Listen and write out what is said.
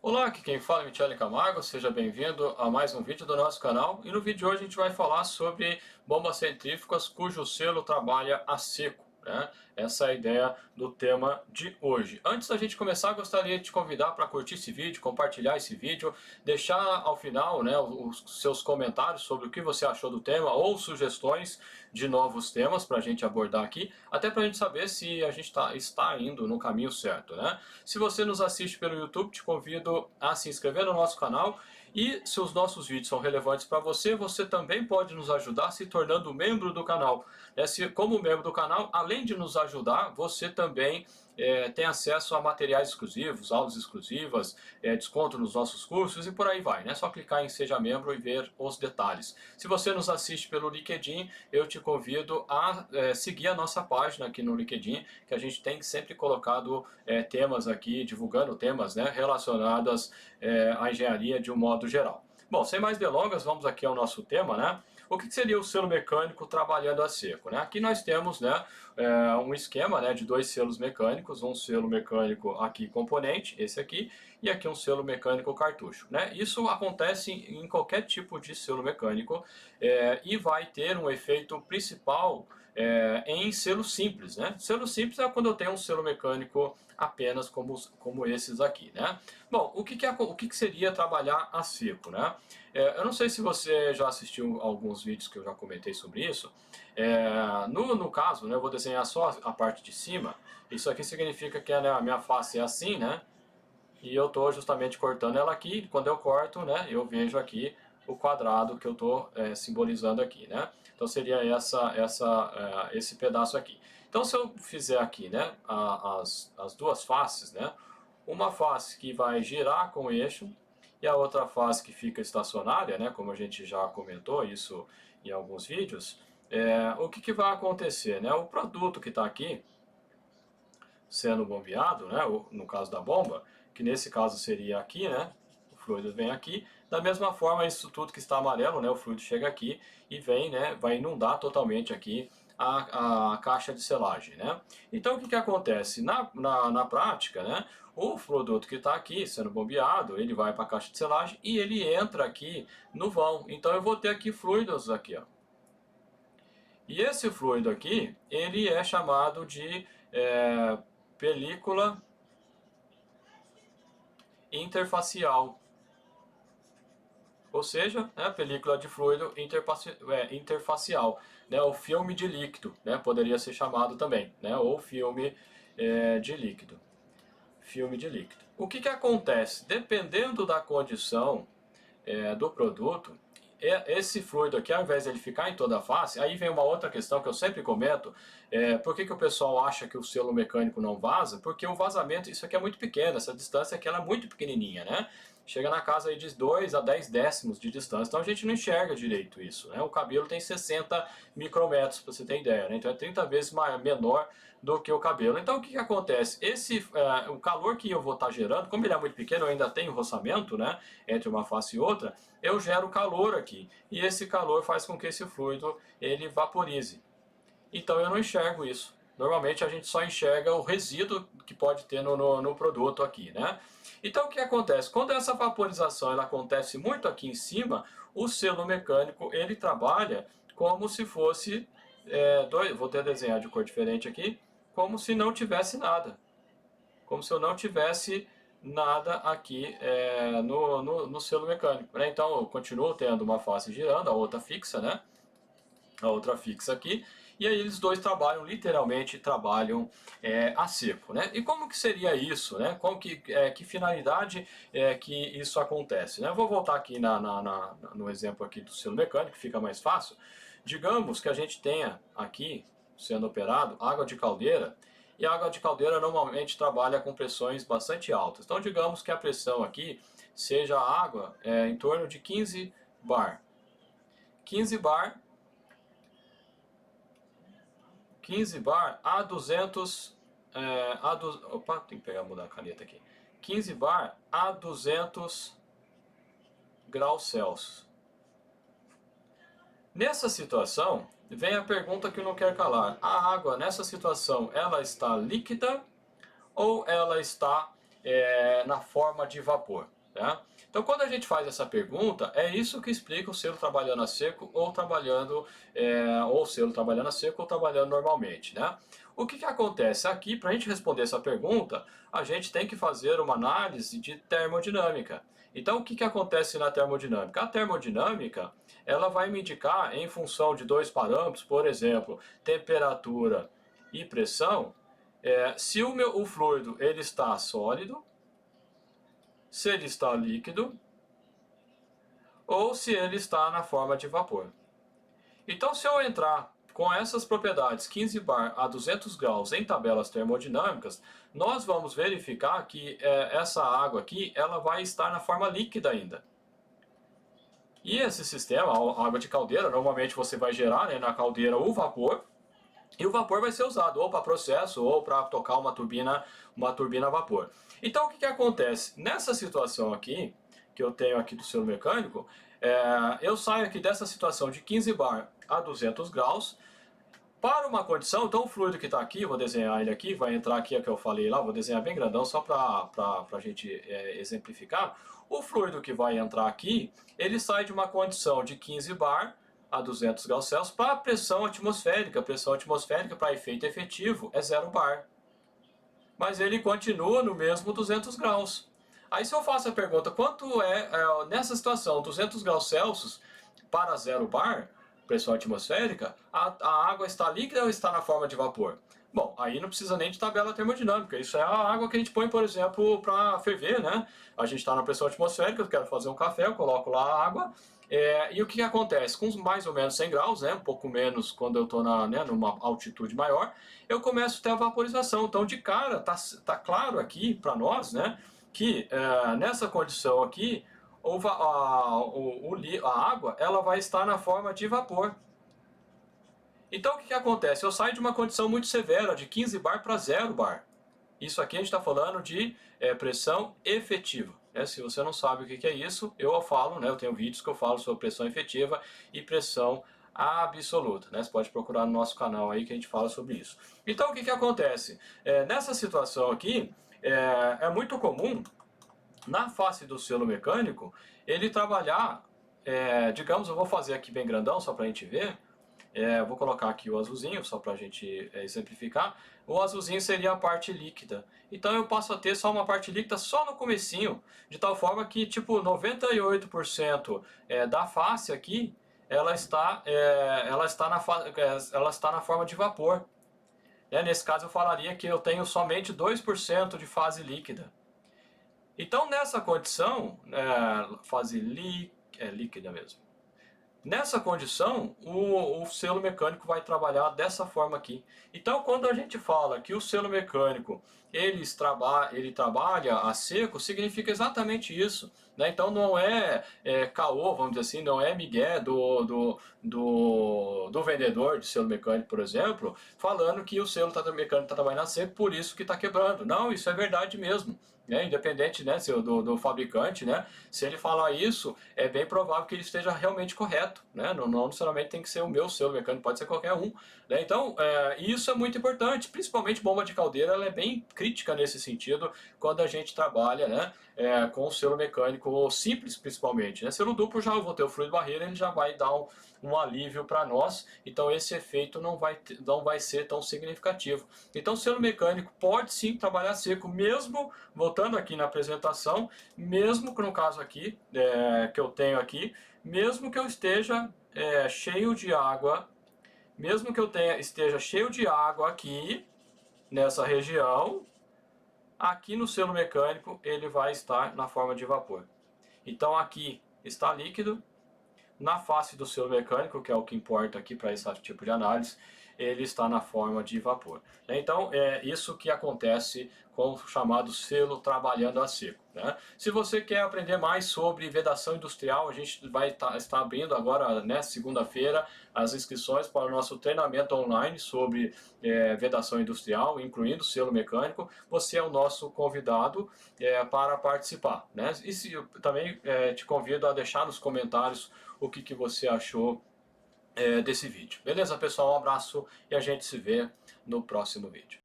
Olá, aqui quem fala é Michele Camargo, seja bem-vindo a mais um vídeo do nosso canal. E no vídeo de hoje a gente vai falar sobre bombas centrífugas cujo selo trabalha a seco, né? Essa é a ideia do tema de hoje. Antes da gente começar, gostaria de te convidar para curtir esse vídeo, compartilhar esse vídeo, deixar ao final, né, os seus comentários sobre o que você achou do tema ou sugestões de novos temas para a gente abordar aqui, até para a gente saber se a gente está indo no caminho certo, né? Se você nos assiste pelo YouTube, te convido a se inscrever no nosso canal e se os nossos vídeos são relevantes para você, você também pode nos ajudar se tornando membro do canal. Como membro do canal, além de nos ajudar, você também tem acesso a materiais exclusivos, aulas exclusivas, desconto nos nossos cursos e por aí vai, né? É só clicar em Seja Membro e ver os detalhes. Se você nos assiste pelo LinkedIn, eu te convido a seguir a nossa página aqui no LinkedIn, que a gente tem sempre colocado temas aqui, divulgando temas, né, relacionados à engenharia de um modo geral. Bom, sem mais delongas, vamos aqui ao nosso tema, né? O que seria o selo mecânico trabalhando a seco, né? Aqui nós temos, né, um esquema, né, de dois selos mecânicos, um selo mecânico aqui componente, esse aqui, e aqui um selo mecânico cartucho, né? Isso acontece em qualquer tipo de selo mecânico e vai ter um efeito principal em selo simples, né? Selo simples é quando eu tenho um selo mecânico apenas como esses aqui, né? Bom, o que seria trabalhar a seco, né? Eu não sei se você já assistiu alguns vídeos que eu já comentei sobre isso. No caso, né, eu vou desenhar só a parte de cima. Isso aqui significa que a minha face é assim, né? E eu estou justamente cortando ela aqui. Quando eu corto, né, eu vejo aqui o quadrado que eu estou simbolizando aqui, né? Então seria esse pedaço aqui. Então se eu fizer aqui, né, as duas faces, né? Uma face que vai girar com o eixo e a outra face que fica estacionária, né? Como a gente já comentou isso em alguns vídeos. O que vai acontecer, né? O produto que está aqui sendo bombeado, né, no caso da bomba, que nesse caso seria aqui, né, o fluido vem aqui, da mesma forma isso tudo que está amarelo, né, o fluido chega aqui e vem, né, vai inundar totalmente aqui a caixa de selagem, né. Então o que acontece? Na prática, né, o produto que está aqui sendo bombeado, ele vai para a caixa de selagem e ele entra aqui no vão, então eu vou ter aqui fluidos aqui, ó. E esse fluido aqui, ele é chamado de película interfacial, ou seja, né, película de fluido interfacial, né, o filme de líquido, né, poderia ser chamado também, né, ou filme de líquido. Filme de líquido. O que acontece? Dependendo da condição do produto, esse fluido aqui, ao invés de ele ficar em toda a face, aí vem uma outra questão que eu sempre comento, por que o pessoal acha que o selo mecânico não vaza? Porque o vazamento, isso aqui é muito pequeno, essa distância aqui ela é muito pequenininha, né? Chega na casa aí de 2 a 10 décimos de distância, então a gente não enxerga direito isso, né? O cabelo tem 60 micrômetros, para você ter ideia, né? Então é 30 vezes menor do que o cabelo. Então o que acontece? O calor que eu vou estar gerando, como ele é muito pequeno, eu ainda tenho roçamento, né, entre uma face e outra, eu gero calor aqui. E esse calor faz com que esse fluido ele vaporize. Então eu não enxergo isso. Normalmente a gente só enxerga o resíduo que pode ter no produto aqui, né? Então o que acontece? Quando essa vaporização ela acontece muito aqui em cima, o selo mecânico ele trabalha como se fosse, vou até desenhar de cor diferente aqui, como se não tivesse nada. Como se eu não tivesse nada aqui no selo mecânico, né? Então eu continuo tendo uma face girando, a outra fixa, né? A outra fixa aqui, e aí eles dois trabalham, literalmente trabalham a seco, né? E como que seria isso, né? Que finalidade que isso acontece, né? Eu vou voltar aqui no exemplo aqui do selo mecânico, que fica mais fácil. Digamos que a gente tenha aqui, sendo operado, água de caldeira, e a água de caldeira normalmente trabalha com pressões bastante altas. Então digamos que a pressão aqui seja a água em torno de 15 bar. 15 bar 15 bar a 200 opa, tem que mudar a caneta aqui. 15 bar a 200 graus Celsius. Nessa situação, vem a pergunta que não quer calar. A água nessa situação, ela está líquida ou ela está na forma de vapor, né? Então, quando a gente faz essa pergunta, é isso que explica o selo trabalhando a seco ou trabalhando, ou selo trabalhando a seco ou trabalhando normalmente, né? O que acontece aqui, para a gente responder essa pergunta, a gente tem que fazer uma análise de termodinâmica. Então, o que acontece na termodinâmica? A termodinâmica, ela vai me indicar, em função de dois parâmetros, por exemplo, temperatura e pressão, se o fluido ele está sólido, se ele está líquido ou se ele está na forma de vapor. Então, se eu entrar com essas propriedades 15 bar a 200 graus em tabelas termodinâmicas, nós vamos verificar que essa água aqui ela vai estar na forma líquida ainda. E esse sistema, a água de caldeira, normalmente você vai gerar, né, na caldeira o vapor, e o vapor vai ser usado ou para processo ou para tocar uma turbina a vapor. Então, o que acontece? Nessa situação aqui, que eu tenho aqui do selo mecânico, eu saio aqui dessa situação de 15 bar a 200 graus, para uma condição, então o fluido que está aqui, vou desenhar ele aqui, vai entrar aqui, é o que eu falei lá, vou desenhar bem grandão só para a gente exemplificar. O fluido que vai entrar aqui, ele sai de uma condição de 15 bar a 200 graus Celsius para pressão atmosférica. Pressão atmosférica para efeito efetivo é 0 bar. Mas ele continua no mesmo 200 graus. Aí se eu faço a pergunta, quanto nessa situação, 200 graus Celsius para 0 bar, pressão atmosférica, a água está líquida ou está na forma de vapor? Bom, aí não precisa nem de tabela termodinâmica. Isso é a água que a gente põe, por exemplo, para ferver, né? A gente está na pressão atmosférica, eu quero fazer um café, eu coloco lá a água. E o que acontece? Com mais ou menos 100 graus, né, um pouco menos quando eu estou numa altitude maior, eu começo a ter a vaporização. Então, de cara, tá claro aqui para nós, né, que nessa condição aqui, a água ela vai estar na forma de vapor. Então, o que acontece? Eu saio de uma condição muito severa, de 15 bar para 0 bar. Isso aqui a gente está falando de pressão efetiva. Se você não sabe o que é isso, eu falo, né, eu tenho vídeos que eu falo sobre pressão efetiva e pressão absoluta. Né? Você pode procurar no nosso canal aí que a gente fala sobre isso. Então, o que acontece? Nessa situação aqui, é muito comum, na face do selo mecânico, ele trabalhar, digamos, eu vou fazer aqui bem grandão, só para a gente ver. Vou colocar aqui o azulzinho, só para a gente exemplificar. O azulzinho seria a parte líquida. Então eu passo a ter só uma parte líquida só no comecinho, de tal forma que tipo 98% da face aqui, ela está na forma de vapor. Nesse caso eu falaria que eu tenho somente 2% de fase líquida. Então nessa condição, fase líquida mesmo. Nessa condição, o selo mecânico vai trabalhar dessa forma aqui. Então, quando a gente fala que o selo mecânico ele trabalha a seco, significa exatamente isso. Né? Então, não caô, vamos dizer assim, não é migué do vendedor de selo mecânico, por exemplo, falando que o selo mecânico está trabalhando a seco, por isso que está quebrando. Não, isso é verdade mesmo. Independente, né, do fabricante, né, se ele falar isso, é bem provável que ele esteja realmente correto, né, não necessariamente tem que ser o meu selo mecânico, pode ser qualquer um, né, então isso é muito importante, principalmente bomba de caldeira, ela é bem crítica nesse sentido, quando a gente trabalha, né, com o selo mecânico simples, principalmente, né, selo duplo já eu vou ter o fluido barreira, ele já vai dar um alívio para nós, então esse efeito não vai ser tão significativo. Então o selo mecânico pode sim trabalhar seco, mesmo, voltando aqui na apresentação, mesmo que no caso aqui, que eu tenho aqui, mesmo que eu esteja cheio de água, mesmo que eu esteja cheio de água aqui, nessa região, aqui no selo mecânico ele vai estar na forma de vapor. Então aqui está líquido, na face do selo mecânico, que é o que importa aqui para esse tipo de análise, ele está na forma de vapor. Então, é isso que acontece com o chamado selo trabalhando a seco. Né? Se você quer aprender mais sobre vedação industrial, a gente vai estar abrindo agora, né, segunda-feira, as inscrições para o nosso treinamento online sobre vedação industrial, incluindo selo mecânico. Você é o nosso convidado para participar. Né? E também te convido a deixar nos comentários o que você achou desse vídeo. Beleza, pessoal? Um abraço e a gente se vê no próximo vídeo.